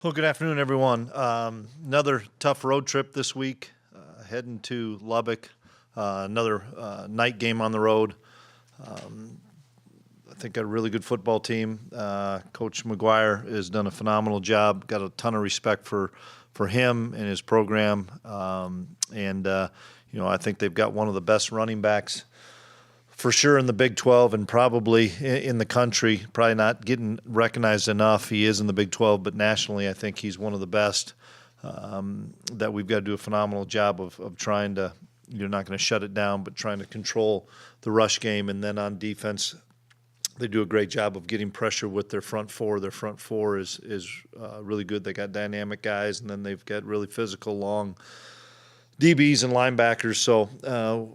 Well, good afternoon, everyone. Another tough road trip this week, heading to Lubbock. Another night game on the road. I think got a really good football team. Coach McGuire has done a phenomenal job. Got a ton of respect for him and his program. I think they've got one of the best running backs for sure in the Big 12 and probably in the country. Probably not getting recognized enough. He is in the Big 12, but nationally I think he's one of the best. That we've got to do a phenomenal job of trying to, you're not going to shut it down, but trying to control the rush game. And then on defense, they do a great job of getting pressure with their front four. Their front four is really good. They got dynamic guys, and then they've got really physical, long DBs and linebackers. So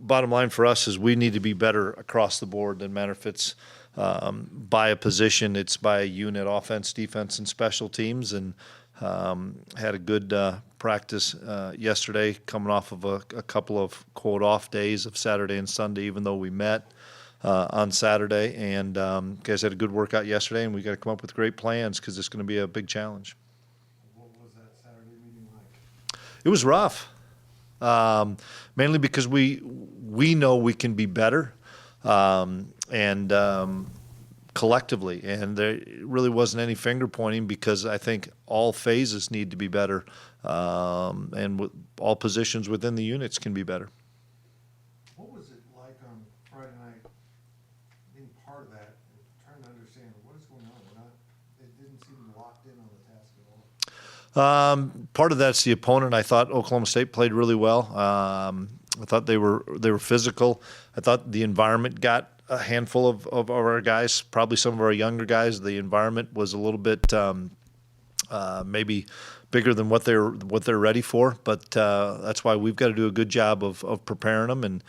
bottom line for us is we need to be better across the board. Doesn't matter if it's by a position, it's by a unit, offense, defense, and special teams. And had a good practice yesterday, coming off of a couple of, quote, off days of Saturday and Sunday, even though we met on Saturday. And guys had a good workout yesterday, and we got to come up with great plans because it's going to be a big challenge. What was that Saturday meeting like? It was rough. Mainly because we know we can be better, collectively, and there really wasn't any finger pointing because I think all phases need to be better, and all positions within the units can be better. What was it like on Friday night, being part of that, and trying to understand what is going on? It didn't seem locked in on the task at all. Part of that's the opponent. I thought Oklahoma State played really well. I thought they were physical. I thought the environment got a handful of our guys, probably some of our younger guys. The environment was a little bit maybe bigger than what they're ready for. But that's why we've got to do a good job of preparing them, and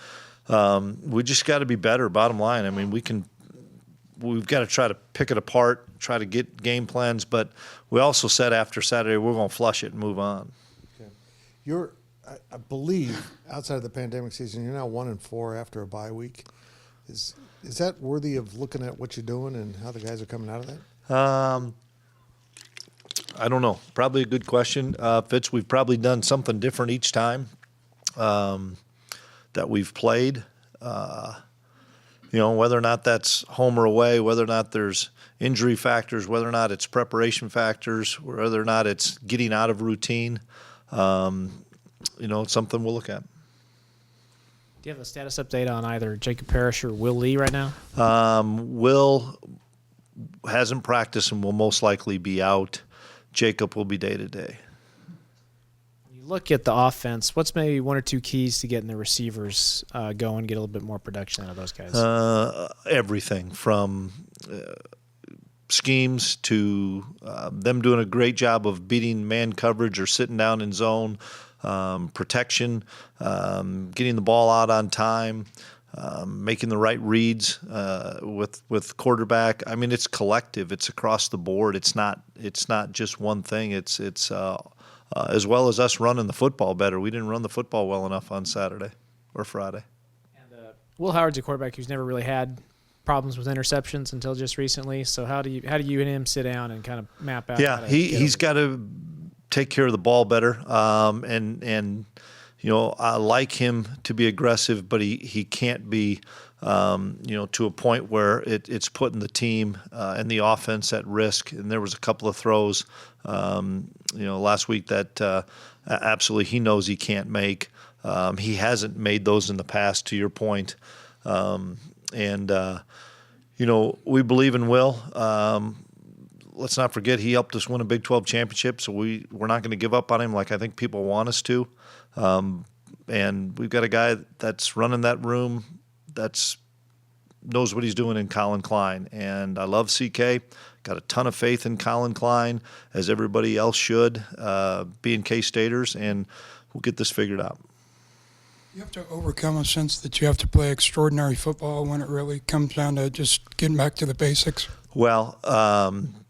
we just got to be better. Bottom line, I mean, we've got to try to pick it apart, try to get game plans, but we also said after Saturday we're going to flush it and move on. Okay. I believe, outside of the pandemic season, you're now 1-4 after a bye week. Is that worthy of looking at what you're doing and how the guys are coming out of that? I don't know. Probably a good question, Fitz. We've probably done something different each time that we've played. Whether or not that's home or away, whether or not there's injury factors, whether or not it's preparation factors, whether or not it's getting out of routine, it's something we'll look at. Do you have a status update on either Jacob Parrish or Will Lee right now? Will hasn't practiced and will most likely be out. Jacob will be day-to-day. You look at the offense, what's maybe one or two keys to getting the receivers going, get a little bit more production out of those guys? Everything from schemes to them doing a great job of beating man coverage or sitting down in zone, protection, getting the ball out on time, making the right reads with quarterback. I mean, it's collective. It's across the board. It's not just one thing. It's as well as us running the football better. We didn't run the football well enough on Saturday or Friday. And Will Howard's a quarterback who's never really had problems with interceptions until just recently. So how do you and him sit down and kind of map out? Yeah, he's got to take care of the ball better. I like him to be aggressive, but he can't be, to a point where it's putting the team and the offense at risk. And there was a couple of throws, last week that absolutely he knows he can't make. He hasn't made those in the past, to your point. We believe in Will. Let's not forget he helped us win a Big 12 championship, so we're not going to give up on him like I think people want us to. And we've got a guy that's running that room that's knows what he's doing in Colin Klein. And I love CK. Got a ton of faith in Colin Klein, as everybody else should, being K-Staters, and we'll get this figured out. You have to overcome a sense that you have to play extraordinary football when it really comes down to just getting back to the basics. Well,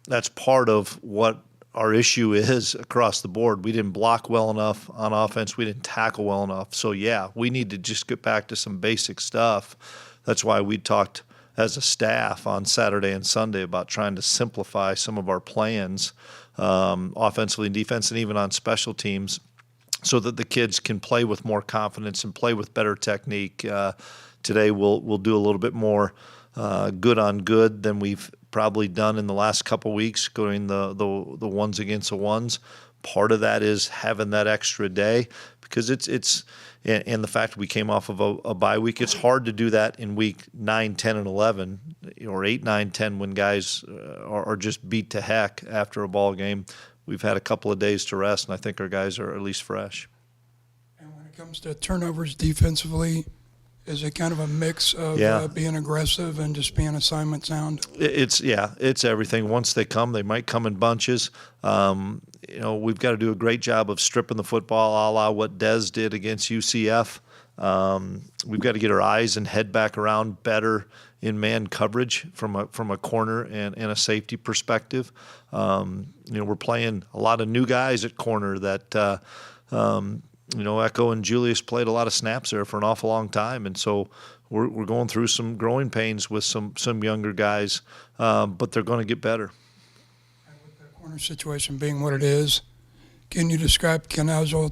that's part of what our issue is across the board. We didn't block well enough on offense. We didn't tackle well enough. So, yeah, we need to just get back to some basic stuff. That's why we talked as a staff on Saturday and Sunday about trying to simplify some of our plans, offensively and defense, and even on special teams, so that the kids can play with more confidence and play with better technique. Today we'll do a little bit more good on good than we've probably done in the last couple weeks, going the ones against the ones. Part of that is having that extra day, because it's and the fact we came off of a bye week. It's hard to do that in week 9, 10, and 11, or 8, 9, 10 when guys are just beat to heck after a ball game. We've had a couple of days to rest, and I think our guys are at least fresh. And when it comes to turnovers defensively, is it kind of a mix of being aggressive and just being assignment sound? It's everything. Once they come, they might come in bunches. We've got to do a great job of stripping the football, a la what Dez did against UCF. We've got to get our eyes and head back around better in man coverage from a corner and a safety perspective. We're playing a lot of new guys at corner that Echo and Julius played a lot of snaps there for an awful long time, and so we're going through some growing pains with some younger guys, but they're going to get better. And with the corner situation being what it is, can you describe Kenazol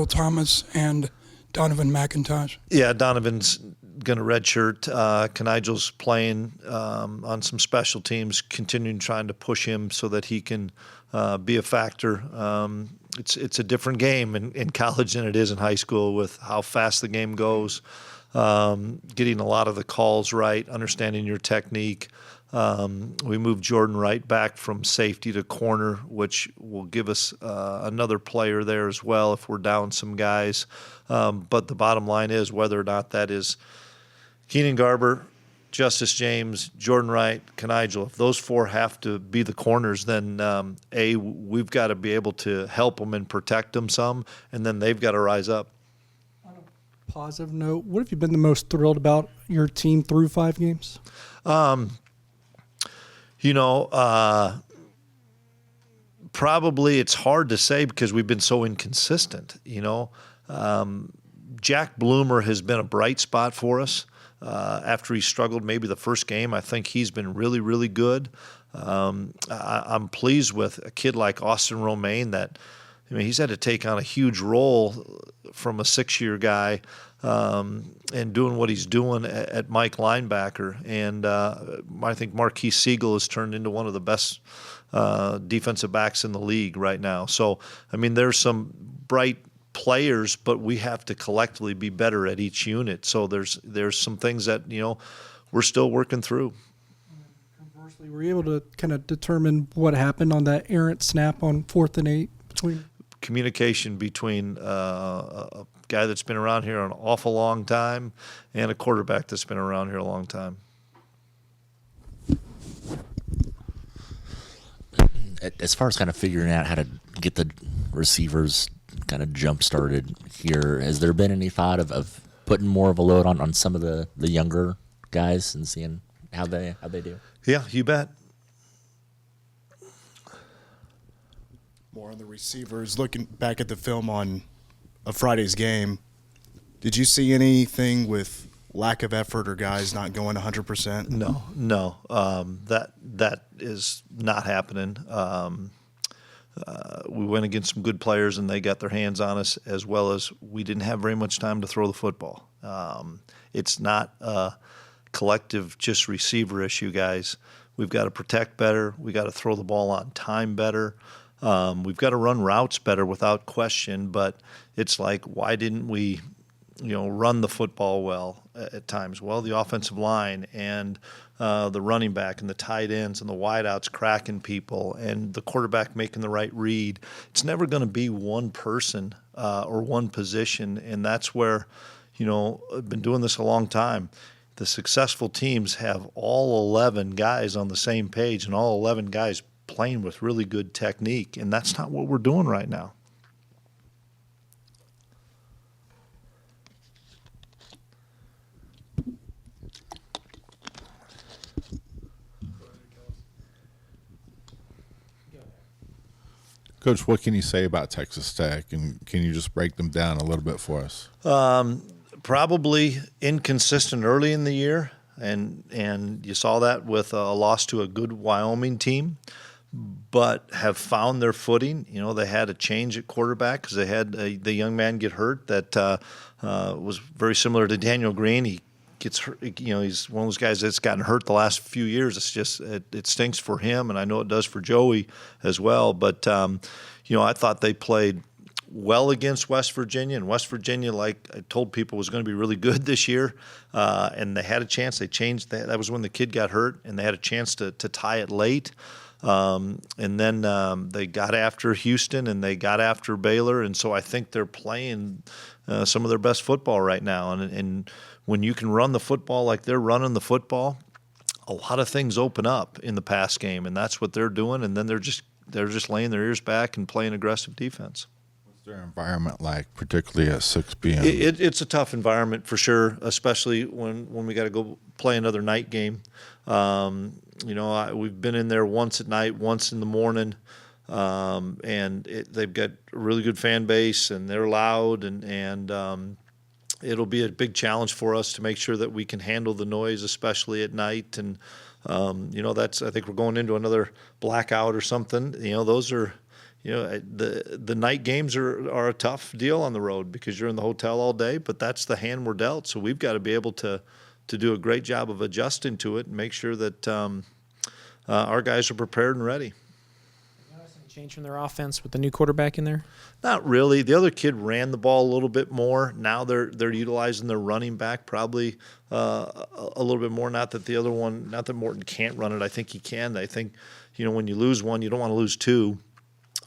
Thomas and Donovan McIntosh? Yeah, Donovan's going to redshirt. Kanigel's playing on some special teams, continuing trying to push him so that he can be a factor. It's a different game in college than it is in high school, with how fast the game goes, getting a lot of the calls right, understanding your technique. We moved Jordan Wright back from safety to corner, which will give us another player there as well if we're down some guys. But the bottom line is, whether or not that is Keenan Garber, Justice James, Jordan Wright, Kanigel, if those four have to be the corners, then we've got to be able to help them and protect them some, and then they've got to rise up. On a positive note, what have you been the most thrilled about your team through 5 games? Probably it's hard to say because we've been so inconsistent. Jack Bloomer has been a bright spot for us. After he struggled maybe the first game, I think he's been really, really good. I'm pleased with a kid like Austin Romaine he's had to take on a huge role from a 6-year guy and doing what he's doing at Mike linebacker. And I think Marquise Siegel has turned into one of the best defensive backs in the league right now. So, there's some bright players, but we have to collectively be better at each unit. So there's some things that we're still working through. Conversely, were you able to kind of determine what happened on that errant snap on 4th and 8 between communication between a guy that's been around here an awful long time and a quarterback that's been around here a long time? As far as kind of figuring out how to get the receivers kind of jump started here, has there been any thought of putting more of a load on some of the younger guys and seeing how they do? Yeah, you bet. More on the receivers. Looking back at the film on a Friday's game, did you see anything with lack of effort or guys not going 100%? No. That is not happening. We went against some good players, and they got their hands on us, as well as we didn't have very much time to throw the football. It's not a collective just receiver issue, guys. We've got to protect better. We've got to throw the ball on time better. We've got to run routes better without question, but it's like, why didn't we run the football well at times? Well, the offensive line and the running back and the tight ends and the wideouts cracking people and the quarterback making the right read. It's never going to be one person or one position, and that's where, I've been doing this a long time. The successful teams have all 11 guys on the same page and all 11 guys playing with really good technique, and that's not what we're doing right now. Coach, what can you say about Texas Tech, and can you just break them down a little bit for us? Probably inconsistent early in the year. and you saw that with a loss to a good Wyoming team, but have found their footing. You know, they had a change at quarterback because they had the young man get hurt that was very similar to Daniel Green. He gets hurt, you know, he's one of those guys that's gotten hurt the last few years. It's just, it stinks for him, and I know it does for Joey as well. But, you know, I thought they played well against West Virginia, and West Virginia, like I told people, was going to be really good this year, and they had a chance. They changed that. That was when the kid got hurt, and they had a chance to tie it late. And then they got after Houston, and they got after Baylor, and so I think they're playing some of their best football right now. And when you can run the football like they're running the football, a lot of things open up in the pass game, and that's what they're doing. And then they're just laying their ears back and playing aggressive defense. What's their environment like, particularly at 6 p.m.? It's a tough environment for sure, especially when we got to go play another night game. You know, we've been in there once at night, once in the morning, and they've got a really good fan base, and they're loud, and it'll be a big challenge for us to make sure that we can handle the noise, especially at night. And you know, I think we're going into another blackout or something. You know, those are, you know, the night games are a tough deal on the road because you're in the hotel all day, but that's the hand we're dealt. So we've got to be able to do a great job of adjusting to it and make sure that our guys are prepared and ready. Change from their offense with the new quarterback in there? Not really. The other kid ran the ball a little bit more. Now they're utilizing their running back probably a little bit more. Not that the other one, not that Morton can't run it. I think he can. I think, you know, when you lose one, you don't want to lose two.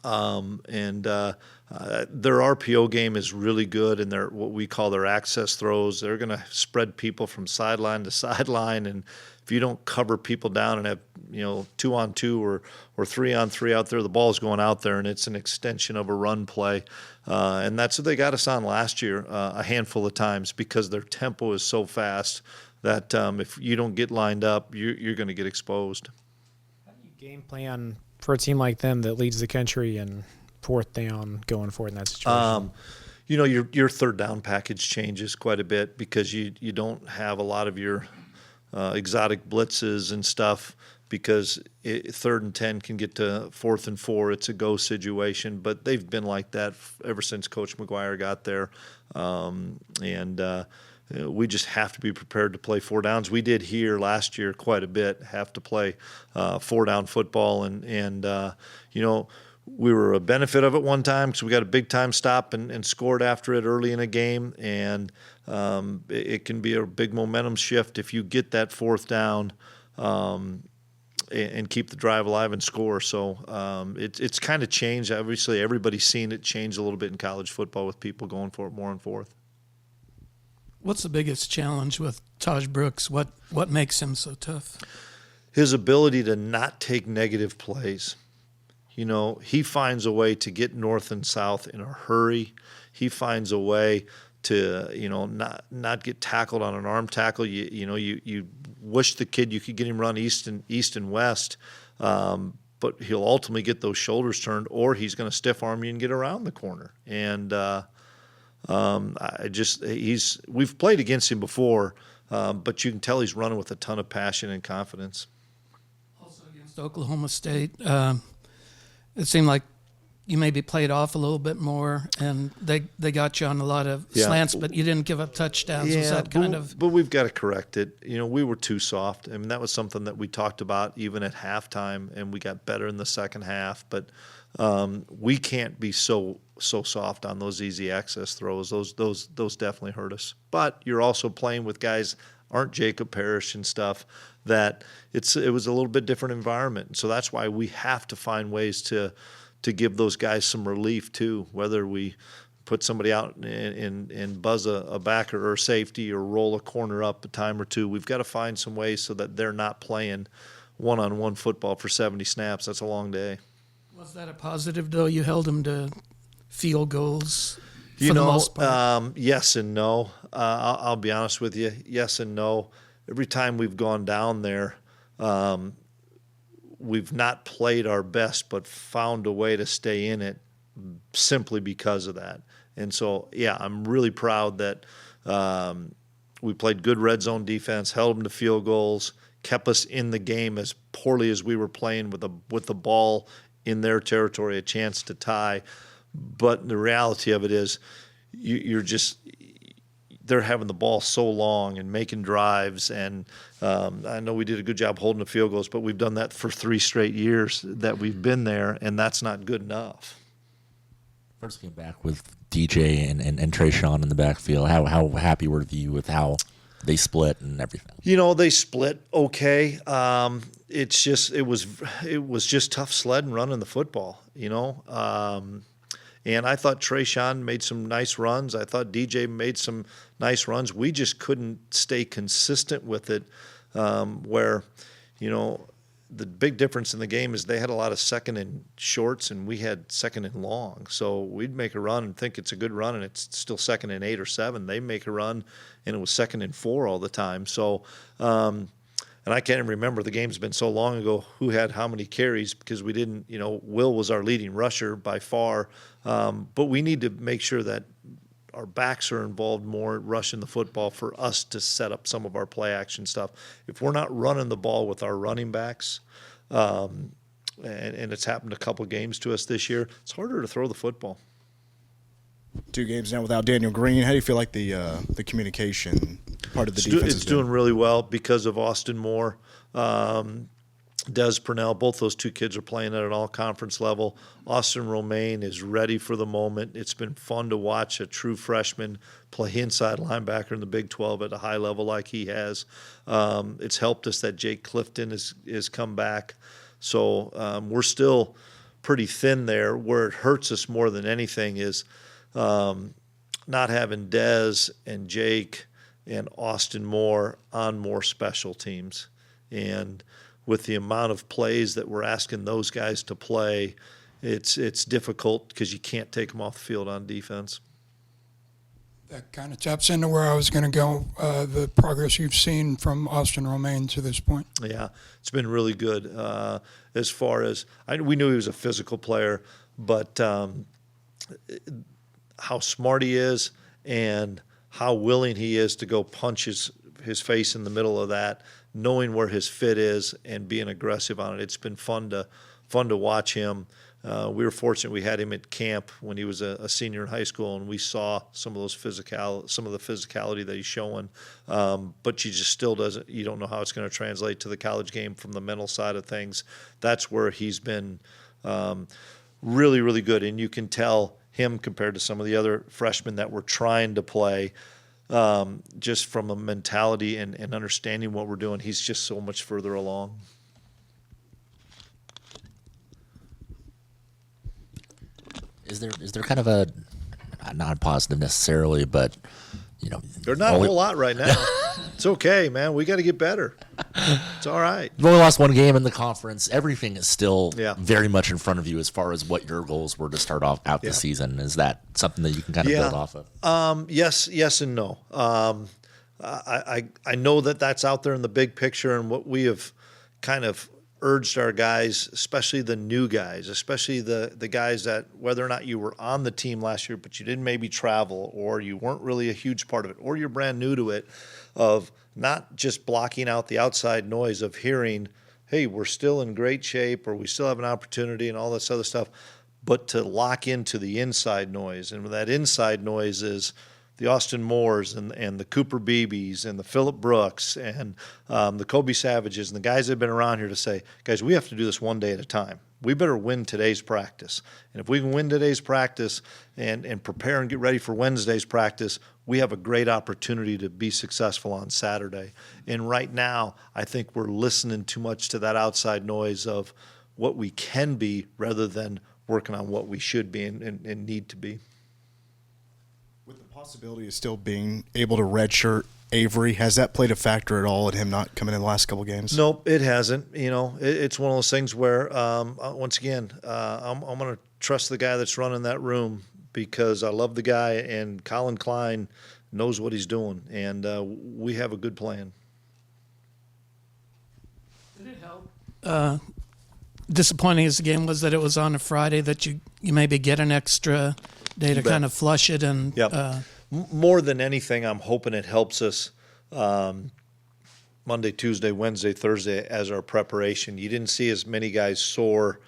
Their RPO game is really good, and their what we call their access throws. They're going to spread people from sideline to sideline, and if you don't cover people down and have, you know, 2-on-2 or 3-on-3 out there, the ball's going out there, and it's an extension of a run play. And that's what they got us on last year a handful of times because their tempo is so fast that if you don't get lined up, you're going to get exposed. How do you game plan for a team like them that leads the country in fourth down going forward in that situation? You know, your third down package changes quite a bit because you don't have a lot of your exotic blitzes and stuff because 3rd and 10 can get to 4th and 4. It's a go situation, but they've been like that ever since Coach McGuire got there. We just have to be prepared to play 4 downs. We did here last year quite a bit, have to play 4-down football. And you know, we were a benefit of it one time because we got a big-time stop and scored after it early in a game. And it can be a big momentum shift if you get that 4th down and keep the drive alive and score. So it's kind of changed. Obviously, everybody's seen it change a little bit in college football with people going for it more on 4th. What's the biggest challenge with Taj Brooks? What makes him so tough? His ability to not take negative plays. You know, he finds a way to get north and south in a hurry. He finds a way to, you know, not get tackled on an arm tackle. You wish the kid you could get him run east and west, but he'll ultimately get those shoulders turned, or he's going to stiff arm you and get around the corner. And we've played against him before, but you can tell he's running with a ton of passion and confidence. Also against Oklahoma State, it seemed like you maybe played off a little bit more, and they got you on a lot of slants, but you didn't give up touchdowns. Was that but we've got to correct it. You know, we were too soft. I mean, that was something that we talked about even at halftime, and we got better in the second half. But we can't be so soft on those easy access throws. Those definitely hurt us. But you're also playing with guys aren't Jacob Parrish and stuff. That it was a little bit different environment. So that's why we have to find ways to give those guys some relief too, whether we put somebody out and buzz a backer or a safety or roll a corner up a time or two. We've got to find some ways so that they're not playing one-on-one football for 70 snaps. That's a long day. Was that a positive, though? You held them to field goals for the most part? Yes and no. I'll be honest with you. Yes and no. Every time we've gone down there, we've not played our best, but found a way to stay in it simply because of that. And so, yeah, I'm really proud that We played good red zone defense, held them to field goals, kept us in the game as poorly as we were playing with the ball in their territory, a chance to tie. But the reality of it is they're having the ball so long and making drives. And I know we did a good job holding the field goals, but we've done that for 3 straight years that we've been there, and that's not good enough. First came back with DJ and Trayshawn in the backfield. How happy were you with how they split and everything? They split okay. It was just tough sledding running the football, and I thought Trayshawn made some nice runs. I thought DJ made some nice runs. We just couldn't stay consistent with it, where, the big difference in the game is they had a lot of second and shorts and we had second and long. So we'd make a run and think it's a good run and it's still second and 8 or 7. They make a run and it was second and 4 all the time. So, and I can't even remember, the game's been so long ago, who had how many carries, because we didn't, Will was our leading rusher by far. But we need to make sure that our backs are involved more rushing the football for us to set up some of our play action stuff. If we're not running the ball with our running backs, and it's happened a couple games to us this year, it's harder to throw the football. 2 games now without Daniel Green. How do you feel like the communication part of the defense is doing really well because of Austin Moore, Des Purnell. Both those 2 kids are playing at an all-conference level. Austin Romaine is ready for the moment. It's been fun to watch a true freshman play inside linebacker in the Big 12 at a high level like he has. It's helped us that Jake Clifton is come back. So we're still pretty thin there. Where it hurts us more than anything is not having Des and Jake and Austin Moore on more special teams. And with the amount of plays that we're asking those guys to play, it's difficult because you can't take them off the field on defense. That kind of taps into where I was going to go, the progress you've seen from Austin Romaine to this point. Yeah, it's been really good. As far as we knew he was a physical player, but how smart he is and how willing he is to go punch his face in the middle of that, knowing where his fit is and being aggressive on it. It's been fun to watch him. We were fortunate we had him at camp when he was a senior in high school, and we saw some of the physicality that he's showing. But you don't know how it's going to translate to the college game from the mental side of things. That's where he's been really, really good, and you can tell him compared to some of the other freshmen that we're trying to play. Just from a mentality and understanding what we're doing, he's just so much further along. Is there kind of a, not positive necessarily, but there's not a whole lot right now. It's okay, man. We got to get better. It's all right. You've only lost 1 game in the conference. Everything is still Yeah. very much in front of you as far as what your goals were to start off out the season. Is that something that you can kind of build off of? Yes and no. I know that that's out there in the big picture, and what we have kind of urged our guys, especially the new guys, especially the guys that, whether or not you were on the team last year but you didn't maybe travel, or you weren't really a huge part of it, or you're brand new to it, of not just blocking out the outside noise of hearing, hey, we're still in great shape, or we still have an opportunity and all this other stuff, but to lock into the inside noise. And that inside noise is the Austin Moores and the Cooper Beebes and the Phillip Brooks and the Kobe Savages and the guys that have been around here to say, guys, we have to do this one day at a time. We better win today's practice. And if we can win today's practice and prepare and get ready for Wednesday's practice, we have a great opportunity to be successful on Saturday. And right now, I think we're listening too much to that outside noise of what we can be rather than working on what we should be and need to be. With the possibility of still being able to redshirt Avery, has that played a factor at all in him not coming in the last couple games? Nope, it hasn't. It's one of those things where, once again, I'm going to trust the guy that's running that room because I love the guy, and Colin Klein knows what he's doing, and we have a good plan. Did it help? Disappointing as the game was that it was on a Friday, that you maybe get an extra day to kind of flush it and. Yep. More than anything, I'm hoping it helps us Monday, Tuesday, Wednesday, Thursday as our preparation. You didn't see as many guys sore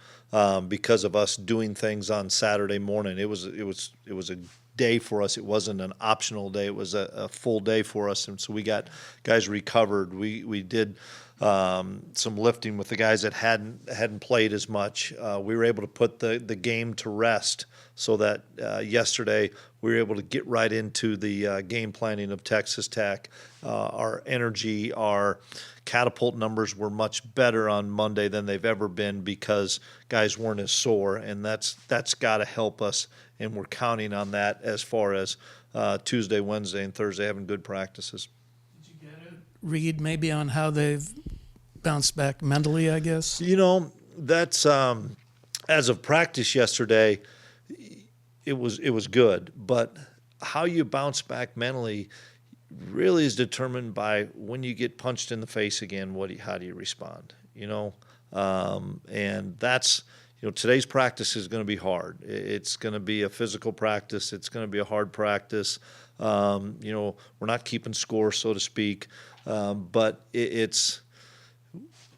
because of us doing things on Saturday morning. It was a day for us. It wasn't an optional day. It was a full day for us, and so we got guys recovered. We did some lifting with the guys that hadn't played as much. We were able to put the game to rest so that yesterday we were able to get right into the game planning of Texas Tech. Our energy, our catapult numbers were much better on Monday than they've ever been because guys weren't as sore, and that's got to help us, and we're counting on that as far as Tuesday, Wednesday, and Thursday having good practices. Did you get a read maybe on how they've bounced back mentally, I guess? You know, that's as of practice yesterday, it was good, but how you bounce back mentally really is determined by when you get punched in the face again. How do you respond? You know, and that's, you know, today's practice is going to be hard. It's going to be a physical practice. It's going to be a hard practice. You know, we're not keeping score, so to speak, but it's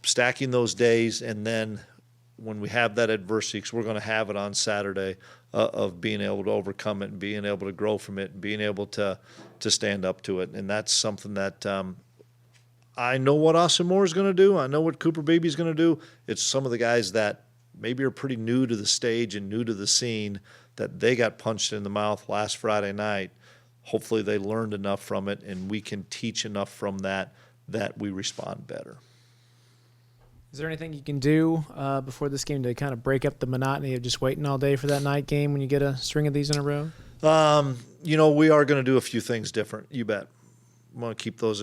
stacking those days, and then when we have that adversity, because we're going to have it on Saturday, of being able to overcome it and being able to grow from it and being able to stand up to it. And that's something that I know what Austin Moore is going to do. I know what Cooper Beebe is going to do. It's some of the guys that maybe are pretty new to the stage and new to the scene that they got punched in the mouth last Friday night. Hopefully they learned enough from it, and we can teach enough from that we respond better. Is there anything you can do before this game to kind of break up the monotony of just waiting all day for that night game when you get a string of these in a row? You know, we are going to do a few things different. You bet. I want to keep those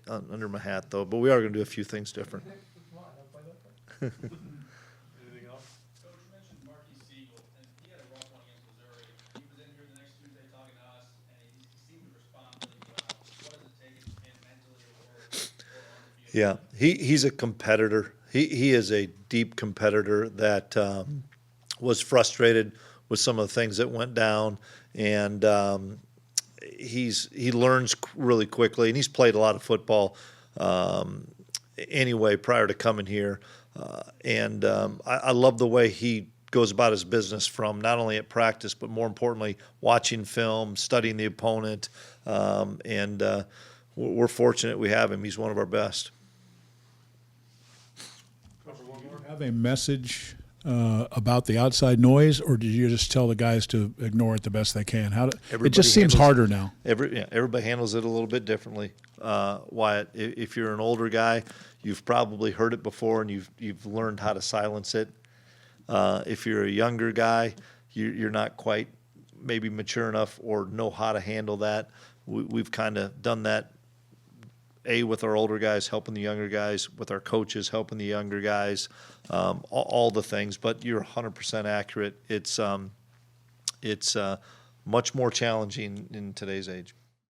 under my hat, though. But we are going to do a few things different. Anything else? Coach, you mentioned Marquis Siegel, and he had a rough one against Missouri. He was in here the next Tuesday talking to us, and he seemed to respond really well. What does it take him mentally or on the field? Yeah, he's a competitor. He is a deep competitor that was frustrated with some of the things that went down, and he learns really quickly, and he's played a lot of football anyway prior to coming here, and I love the way he goes about his business, from not only at practice but more importantly watching film, studying the opponent, and we're fortunate we have him. He's one of our best. Have a message about the outside noise, or did you just tell the guys to ignore it the best they can? It just seems harder now. Everybody handles it a little bit differently. Wyatt, if you're an older guy, you've probably heard it before and you've learned how to silence it. If you're a younger guy, you're not quite maybe mature enough or know how to handle that. We've kind of done that. With our older guys, helping the younger guys, with our coaches, helping the younger guys, all the things. But you're 100% accurate. It's much more challenging in today's age.